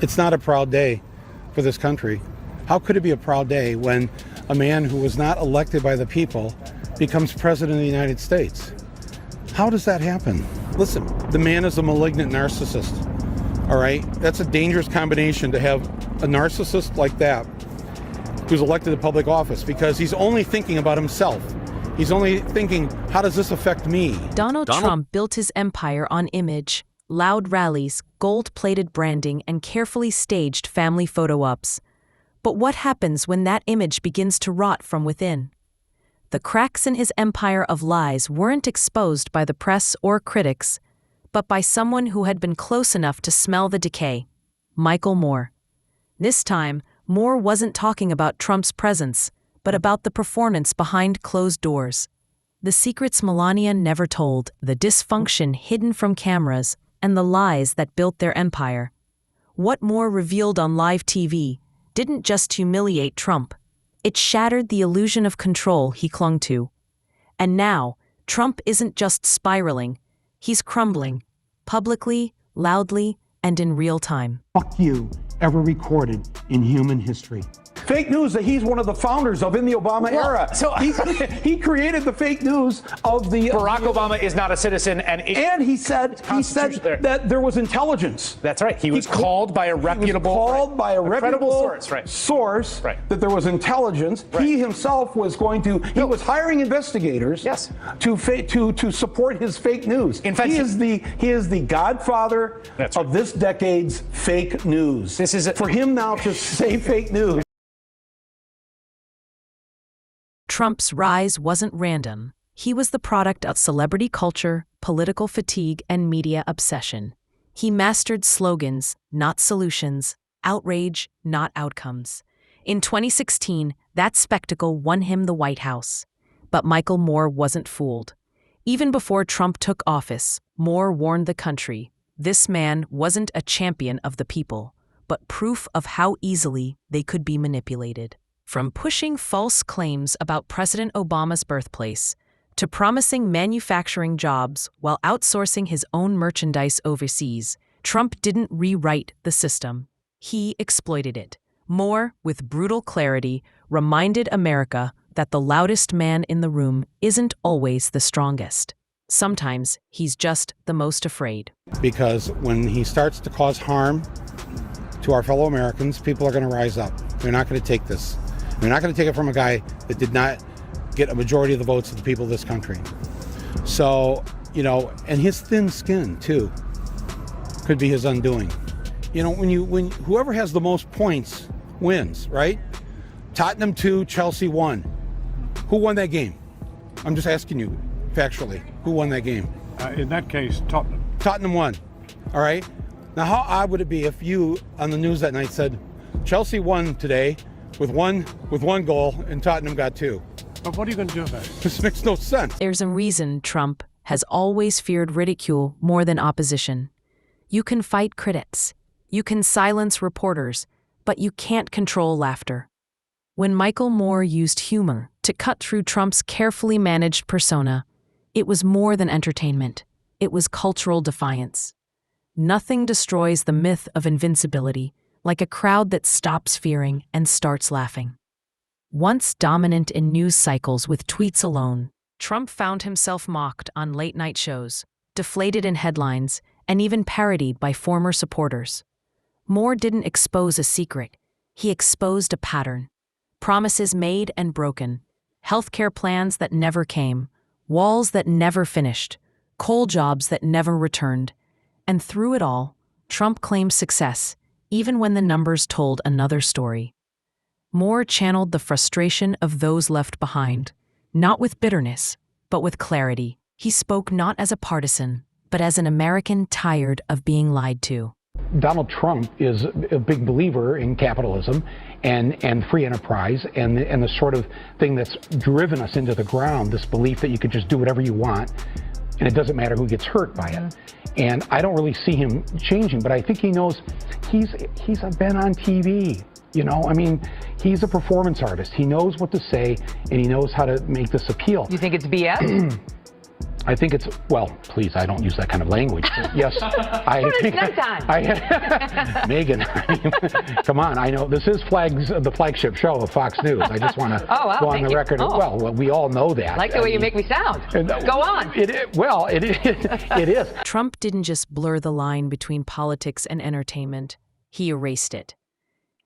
It's not a proud day for this country. How could it be a proud day when a man who was not elected by the people becomes president of the United States? How does that happen? Listen, the man is a malignant narcissist, all right? That's a dangerous combination to have a narcissist like that who's elected to public office, because he's only thinking about himself. He's only thinking, how does this affect me? Donald Trump built his empire on image, loud rallies, gold-plated branding, and carefully staged family photo ops. But what happens when that image begins to rot from within? The cracks in his empire of lies weren't exposed by the press or critics, but by someone who had been close enough to smell the decay: Michael Moore. This time, Moore wasn't talking about Trump's presence, but about the performance behind closed doors. The secrets Melania never told, the dysfunction hidden from cameras, and the lies that built their empire. What Moore revealed on live TV didn't just humiliate Trump. It shattered the illusion of control he clung to. And now, Trump isn't just spiraling, he's crumbling, publicly, loudly, and in real time. Fuck you ever recorded in human history. Fake news that he's one of the founders of in the Obama era. So he created the fake news of the Barack Obama is not a citizen, and he said that there was intelligence. That's right. He was called by a reputable, credible source, that there was intelligence. Right. He himself was going to. He was hiring investigators. Yes. To support his fake news. In fact, he is the godfather That's right. of this decade's fake news. This is for him now to say fake news. Trump's rise wasn't random. He was the product of celebrity culture, political fatigue, and media obsession. He mastered slogans, not solutions, outrage, not outcomes. In 2016, that spectacle won him the White House. But Michael Moore wasn't fooled. Even before Trump took office, Moore warned the country this man wasn't a champion of the people, but proof of how easily they could be manipulated. From pushing false claims about President Obama's birthplace to promising manufacturing jobs while outsourcing his own merchandise overseas, Trump didn't rewrite the system. He exploited it. Moore, with brutal clarity, reminded America that the loudest man in the room isn't always the strongest. Sometimes he's just the most afraid. Because when he starts to cause harm to our fellow Americans, people are going to rise up. They're not going to take this. They're not going to take it from a guy that did not get a majority of the votes of the people of this country. So, and his thin skin, too, could be his undoing. When whoever has the most points wins, right? Tottenham 2, Chelsea 1. Who won that game? I'm just asking you, factually, who won that game? In that case, Tottenham. Tottenham won, all right? Now, how odd would it be if you, on the news that night, said, Chelsea won today, with one goal, and Tottenham got 2. But what are you going to do about it? This makes no sense. There's a reason Trump has always feared ridicule more than opposition. You can fight critics. You can silence reporters, but you can't control laughter. When Michael Moore used humor to cut through Trump's carefully managed persona, it was more than entertainment. It was cultural defiance. Nothing destroys the myth of invincibility like a crowd that stops fearing and starts laughing. Once dominant in news cycles with tweets alone, Trump found himself mocked on late-night shows, deflated in headlines, and even parodied by former supporters. Moore didn't expose a secret. He exposed a pattern. Promises made and broken, healthcare plans that never came, walls that never finished, coal jobs that never returned. And through it all, Trump claimed success, even when the numbers told another story. Moore channeled the frustration of those left behind, not with bitterness, but with clarity. He spoke not as a partisan, but as an American tired of being lied to. Donald Trump is a big believer in capitalism and free enterprise and the sort of thing that's driven us into the ground, this belief that you could just do whatever you want and it doesn't matter who gets hurt by it. And I don't really see him changing, but I think he knows he's been on TV. He's a performance artist. He knows what to say and he knows how to make this appeal. You think it's BS? I think it's, well, please, I don't use that kind of language. But yes, I think. Megan, come on, I know this is the flagship show of Fox News. I just want to go on the record. Well, we all know that. I like the way you make me sound. Go on. It is. Trump didn't just blur the line between politics and entertainment, he erased it.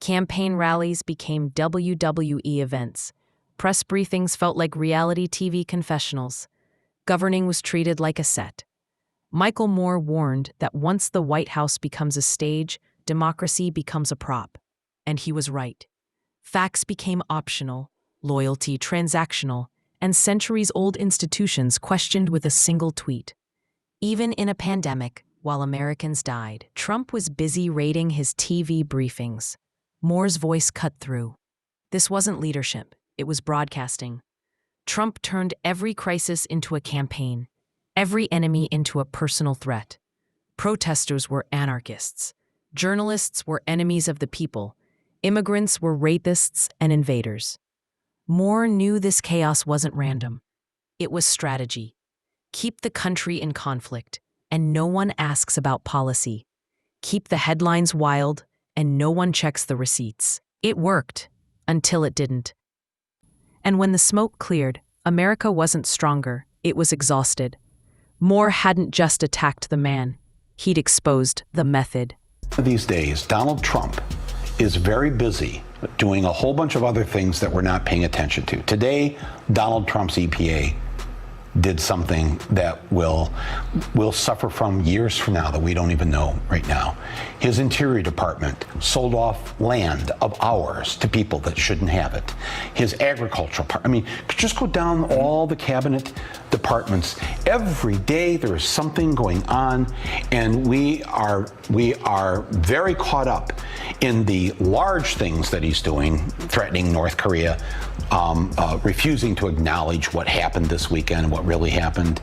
Campaign rallies became WWE events. Press briefings felt like reality TV confessionals. Governing was treated like a set. Michael Moore warned that once the White House becomes a stage, democracy becomes a prop. And he was right. Facts became optional, loyalty transactional, and centuries-old institutions questioned with a single tweet. Even in a pandemic, while Americans died, Trump was busy rating his TV briefings. Moore's voice cut through. This wasn't leadership, it was broadcasting. Trump turned every crisis into a campaign, every enemy into a personal threat. Protesters were anarchists. Journalists were enemies of the people. Immigrants were rapists and invaders. Moore knew this chaos wasn't random. It was strategy. Keep the country in conflict, and no one asks about policy. Keep the headlines wild, and no one checks the receipts. It worked, until it didn't. And when the smoke cleared, America wasn't stronger, it was exhausted. Moore hadn't just attacked the man, he'd exposed the method. These days, Donald Trump is very busy doing a whole bunch of other things that we're not paying attention to. Today, Donald Trump's EPA did something that will suffer from years from now that we don't even know right now. His Interior Department sold off land of ours to people that shouldn't have it. His Agricultural just go down all the cabinet departments. Every day there is something going on, and we are very caught up in the large things that he's doing, threatening North Korea, refusing to acknowledge what happened this weekend, what really happened.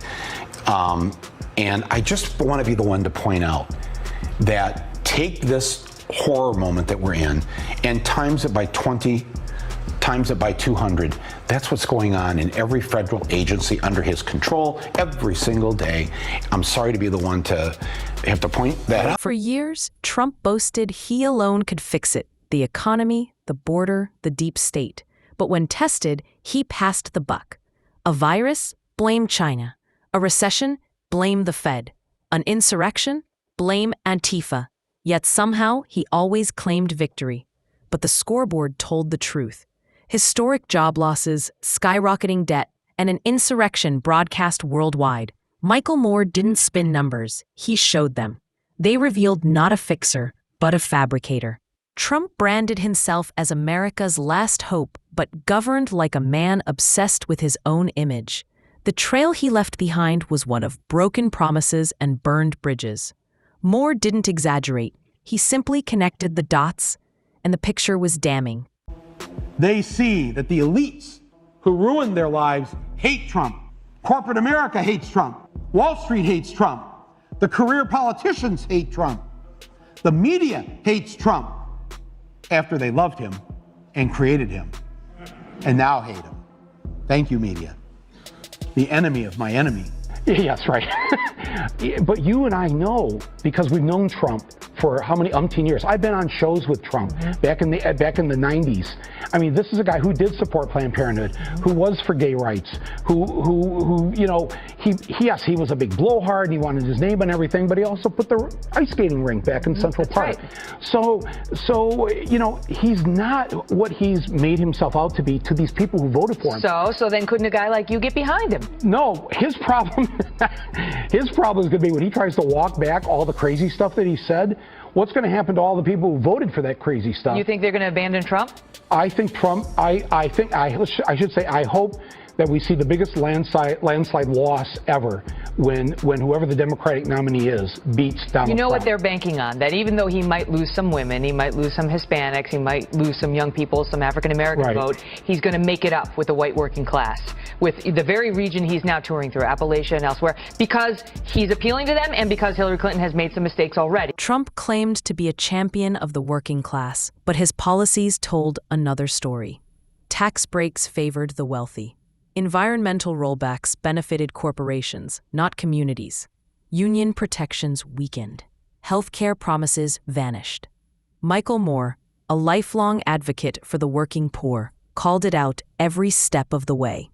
And I just want to be the one to point out that take this horror moment that we're in and times it by 20, times it by 200. That's what's going on in every federal agency under his control every single day. I'm sorry to be the one to have to point that out. For years, Trump boasted he alone could fix it: the economy, the border, the deep state. But when tested, he passed the buck. A virus? Blame China. A recession? Blame the Fed. An insurrection? Blame Antifa. Yet somehow, he always claimed victory. But the scoreboard told the truth. Historic job losses, skyrocketing debt, and an insurrection broadcast worldwide. Michael Moore didn't spin numbers, he showed them. They revealed not a fixer, but a fabricator. Trump branded himself as America's last hope, but governed like a man obsessed with his own image. The trail he left behind was one of broken promises and burned bridges. Moore didn't exaggerate. He simply connected the dots, and the picture was damning. They see that the elites who ruined their lives hate Trump. Corporate America hates Trump. Wall Street hates Trump. The career politicians hate Trump. The media hates Trump after they loved him and created him, and now hate him. Thank you, media. The enemy of my enemy. Yes, right. But you and I know, because we've known Trump for how many umpteen years. I've been on shows with Trump back in the 90s. I mean, this is a guy who did support Planned Parenthood, who was for gay rights, who you know, he was a big blowhard and he wanted his name on everything, but he also put the ice skating rink back in Central Park. Right. So you know, he's not what he's made himself out to be to these people who voted for him. So then couldn't a guy like you get behind him? No, his problem is going to be when he tries to walk back all the crazy stuff that he said. What's going to happen to all the people who voted for that crazy stuff? You think they're going to abandon Trump? I think Trump, I should say, I hope that we see the biggest landslide loss ever when whoever the Democratic nominee is beats Donald Trump. You know what they're banking on? That even though he might lose some women, he might lose some Hispanics, he might lose some young people, some African-American vote, he's going to make it up with the white working class, with the very region he's now touring through, Appalachia and elsewhere, because he's appealing to them and because Hillary Clinton has made some mistakes already. Trump claimed to be a champion of the working class, but his policies told another story. Tax breaks favored the wealthy. Environmental rollbacks benefited corporations, not communities. Union protections weakened. Healthcare promises vanished. Michael Moore, a lifelong advocate for the working poor, called it out every step of the way.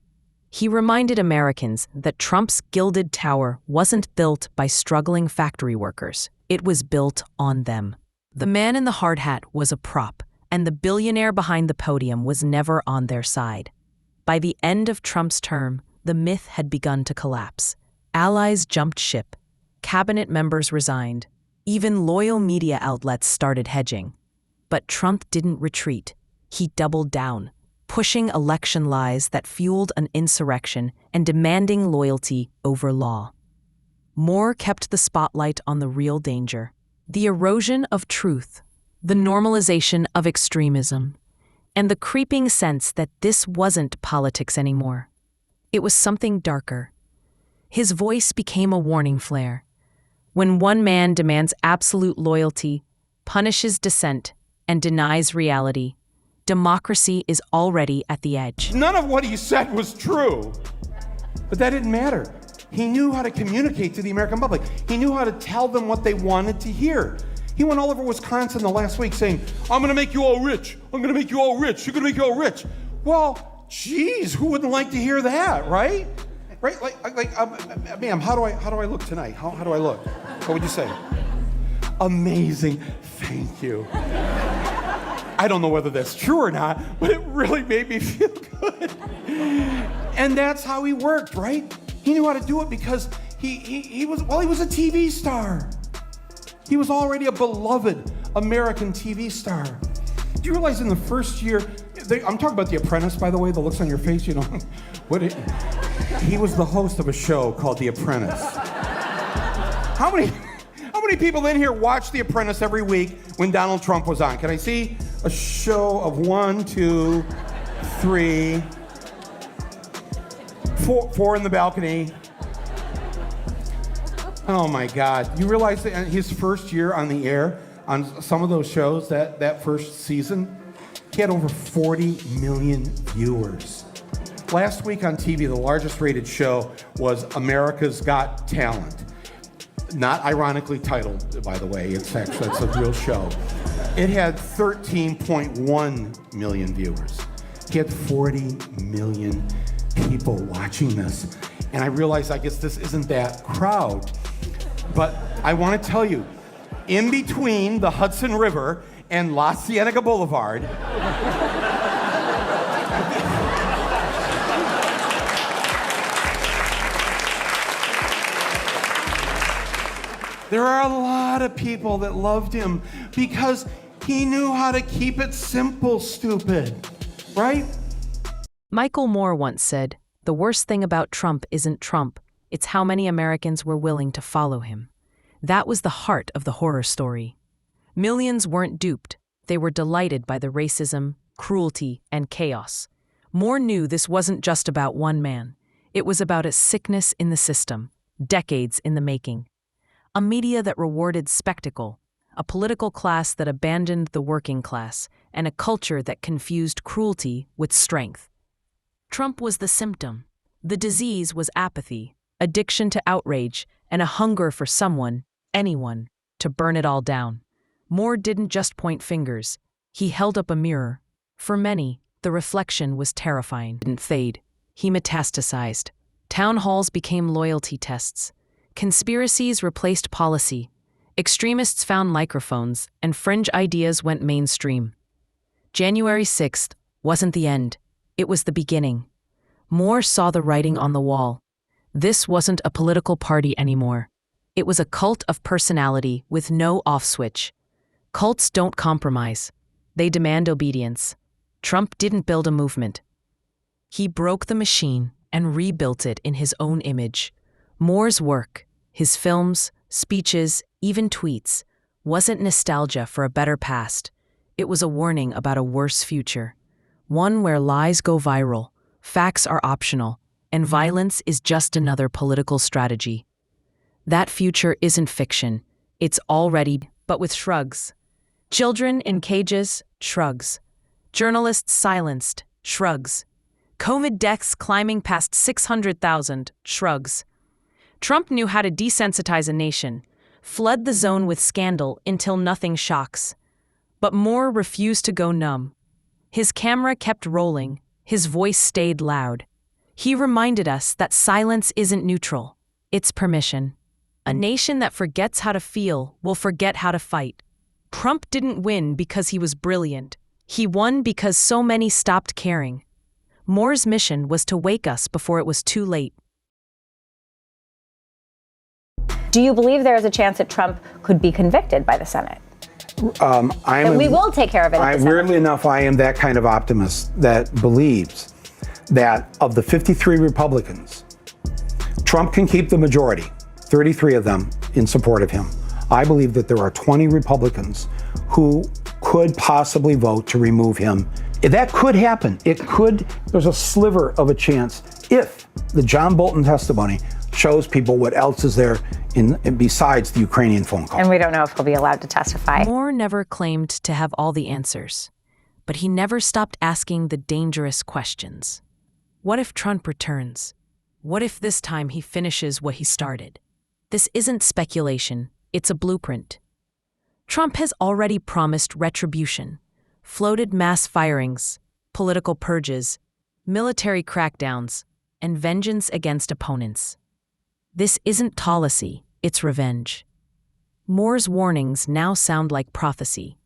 He reminded Americans that Trump's gilded tower wasn't built by struggling factory workers. It was built on them. The man in the hard hat was a prop, and the billionaire behind the podium was never on their side. By the end of Trump's term, the myth had begun to collapse. Allies jumped ship. Cabinet members resigned. Even loyal media outlets started hedging. But Trump didn't retreat. He doubled down, pushing election lies that fueled an insurrection and demanding loyalty over law. Moore kept the spotlight on the real danger: the erosion of truth, the normalization of extremism, and the creeping sense that this wasn't politics anymore. It was something darker. His voice became a warning flare. When one man demands absolute loyalty, punishes dissent, and denies reality, democracy is already at the edge. None of what he said was true, but that didn't matter. He knew how to communicate to the American public. He knew how to tell them what they wanted to hear. He went all over Wisconsin the last week saying, I'm gonna make you all rich. I'm gonna make you all rich. You're gonna make you all rich. Well, geez, who wouldn't like to hear that, right? Right, ma'am, how do I look tonight? How do I look? What would you say? Amazing, thank you. I don't know whether that's true or not, but it really made me feel good. And that's how he worked, right? He knew how to do it because he was a TV star. He was already a beloved American TV star. Do you realize in the first year, I'm talking about The Apprentice, by the way, the looks on your face, you know. He was the host of a show called The Apprentice. How many people in here watched The Apprentice every week when Donald Trump was on? Can I see a show of 1, 2, 3, 4 in the balcony? Oh my God. You realize that his first year on the air, on some of those shows, that first season, he had over 40 million viewers. Last week on TV, the largest rated show was America's Got Talent. Not ironically titled, by the way. It's a real show. It had 13.1 million viewers. He had 40 million people watching this. And I realized, I guess this isn't that crowd. But I want to tell you, in between the Hudson River and La Cienega Boulevard, there are a lot of people that loved him because he knew how to keep it simple, stupid, right? Michael Moore once said, "The worst thing about Trump isn't Trump, it's how many Americans were willing to follow him." That was the heart of the horror story. Millions weren't duped. They were delighted by the racism, cruelty, and chaos. Moore knew this wasn't just about one man. It was about a sickness in the system, decades in the making. A media that rewarded spectacle, a political class that abandoned the working class, and a culture that confused cruelty with strength. Trump was the symptom. The disease was apathy, addiction to outrage, and a hunger for someone, anyone, to burn it all down. Moore didn't just point fingers. He held up a mirror. For many, the reflection was terrifying. It didn't fade. He metastasized. Town halls became loyalty tests. Conspiracies replaced policy. Extremists found microphones, and fringe ideas went mainstream. January 6th wasn't the end. It was the beginning. Moore saw the writing on the wall. This wasn't a political party anymore. It was a cult of personality with no off switch. Cults don't compromise. They demand obedience. Trump didn't build a movement. He broke the machine and rebuilt it in his own image. Moore's work, his films, speeches, even tweets, wasn't nostalgia for a better past. It was a warning about a worse future. One where lies go viral, facts are optional, and violence is just another political strategy. That future isn't fiction. It's already, but with shrugs. Children in cages, shrugs. Journalists silenced, shrugs. COVID deaths climbing past 600,000, shrugs. Trump knew how to desensitize a nation, flood the zone with scandal until nothing shocks. But Moore refused to go numb. His camera kept rolling, his voice stayed loud. He reminded us that silence isn't neutral, it's permission. A nation that forgets how to feel will forget how to fight. Trump didn't win because he was brilliant. He won because so many stopped caring. Moore's mission was to wake us before it was too late. Do you believe there is a chance that Trump could be convicted by the Senate? And we will take care of it. Weirdly enough, I am that kind of optimist that believes that of the 53 Republicans, Trump can keep the majority, 33 of them in support of him. I believe that there are 20 Republicans who could possibly vote to remove him. That could happen. There's a sliver of a chance if the John Bolton testimony shows people what else is there besides the Ukrainian phone call. And we don't know if he'll be allowed to testify. Moore never claimed to have all the answers, but he never stopped asking the dangerous questions. What if Trump returns? What if this time he finishes what he started? This isn't speculation, it's a blueprint. Trump has already promised retribution, floated mass firings, political purges, military crackdowns, and vengeance against opponents. This isn't policy, it's revenge. Moore's warnings now sound like prophecy.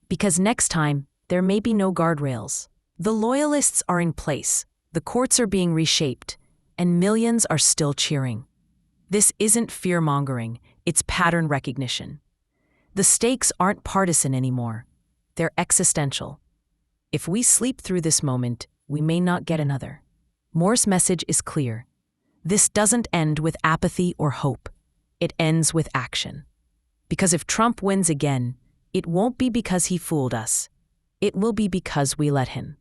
Because next time, there may be no guardrails. The loyalists are in place, the courts are being reshaped, and millions are still cheering. This isn't fear-mongering, it's pattern recognition. The stakes aren't partisan anymore, they're existential. If we sleep through this moment, we may not get another. Moore's message is clear. This doesn't end with apathy or hope. It ends with action. Because if Trump wins again, it won't be because he fooled us. It will be because we let him.